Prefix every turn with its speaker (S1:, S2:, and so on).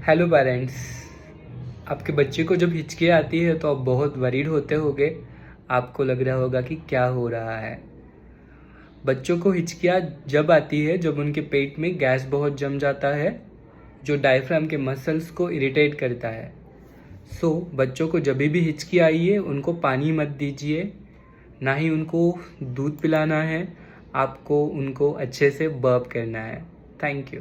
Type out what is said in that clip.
S1: Hello parents, आपके बच्चे को जब हिचकी आती है तो आप बहुत वरीड होते होगे। आपको लग रहा होगा कि क्या हो रहा है। बच्चों को हिचकियाँ जब आती है जब उनके पेट में गैस बहुत जम जाता है, जो डायफ्राम के मसल्स को इरिटेट करता है। बच्चों को जब भी हिचकी आई है उनको पानी मत दीजिए, ना ही उनको दूध पिलाना है। आपको उनको अच्छे से बर्प करना है। Thank you.